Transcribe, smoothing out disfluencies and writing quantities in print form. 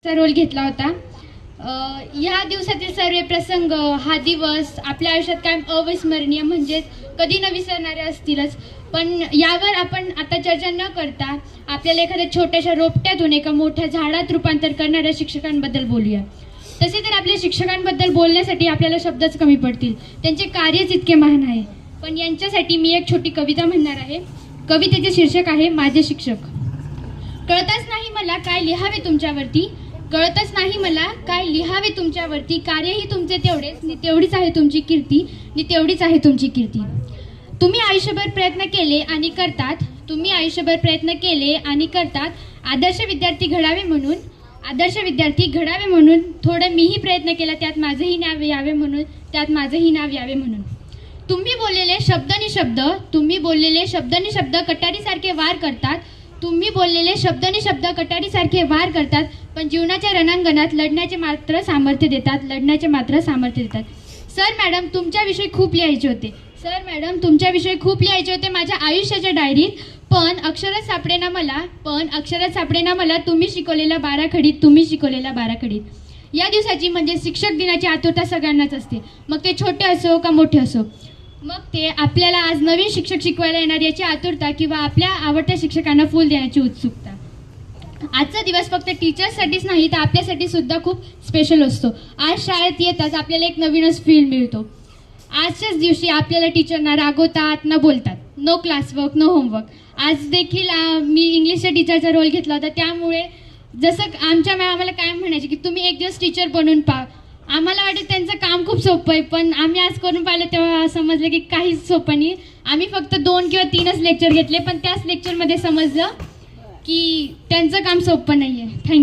Role घेतला होता। या दिवसातील सर्व प्रसंग, हा दिवस आपल्या आयुष्यात कायम अविस्मरणीय म्हणजे कधी न विसरणारे असतीलच। पण यावर आपण आता चर्चा न करता आपल्याला एखाद्या छोट्याशा रोपट्यातून एका मोठ्या झाडात रूपांतर करणाऱ्या शिक्षकांबद्दल बोलूया। तसे तर आपल्या शिक्षकांबद्दल बोलण्यासाठी आपल्याला शब्दच कमी पडतील, त्यांचे कार्यच इतके महान आहे। पण यांच्यासाठी मी एक छोटी कविता म्हणणार आहे। कवितेचे शीर्षक आहे माझे शिक्षक। कळतच नाही मला काय लिहावे तुमच्यावरती, कळतच नाही मला काय लिहावे तुमच्यावरती, कार्यही तुमचे तेवढेच नि तेवढीच आहे तुमची कीर्ती, नि तेवढीच आहे तुमची कीर्ती। तुम्ही आयुष्यभर प्रयत्न केले आणि करतात, तुम्ही आयुष्यभर प्रयत्न केले आणि करतात आदर्श विद्यार्थी घडावे म्हणून, आदर्श विद्यार्थी घडावे म्हणून। थोडं मीही प्रयत्न केला त्यात माझंही नाव यावे म्हणून, त्यात माझंही नाव यावे म्हणून। तुम्ही बोललेले शब्द नि शब्द, तुम्ही बोललेले शब्द नि शब्द कटारीसारखे वार करतात, तुम्ही बोललेले शब्द नि शब्द कटारीसारखे वार करतात। पण जीवनाच्या रणांगणात लढण्याचे मात्र सामर्थ्य देतात, लढण्याचे मात्र सामर्थ्य देतात। सर मॅडम तुमच्याविषयी खूप लिहायचे होते, सर मॅडम तुमच्याविषयी खूप लिहायचे होते माझ्या आयुष्याच्या डायरीत, पण अक्षरच सापडेना मला, पण अक्षरच सापडेना मला तुम्ही शिकवलेल्या बाराखडीत, तुम्ही शिकवलेल्या बाराखडीत। या दिवसाची म्हणजे शिक्षक दिनाची आतुरता सगळ्यांनाच असते, मग ते छोटे असो का मोठे असो। मग ते आपल्याला आज नवीन शिक्षक शिकवायला येणार याची आतुरता, किंवा आपल्या आवडत्या शिक्षकांना फूल देण्याची उत्सुकता। आजचा दिवस फक्त टीचर्ससाठीच नाही तर आपल्यासाठी सुद्धा खूप स्पेशल असतो। आज शाळेत येताच आपल्याला एक नवीनच फील मिळतो। आजच्याच दिवशी आपल्याला टीचरना रागवतात न बोलतात, नो क्लासवर्क नो होमवर्क। आज देखील मी इंग्लिशच्या टीचरचा रोल घेतला होता, त्यामुळे जसं आमच्या मॅम आम्हाला काय म्हणायचे की तुम्ही एक दिवस टीचर बनून पहा। आम्हाला वाटतं त्यांचं काम खूप सोपं आहे, पण आम्ही आज करून पाहिलं तेव्हा समजलं की काहीच सोपं नाही। आम्ही फक्त 2 किंवा 3च लेक्चर घेतले, पण त्याच लेक्चरमध्ये समजलं की त्यांचं काम सोपं नाही आहे। थँक्यू।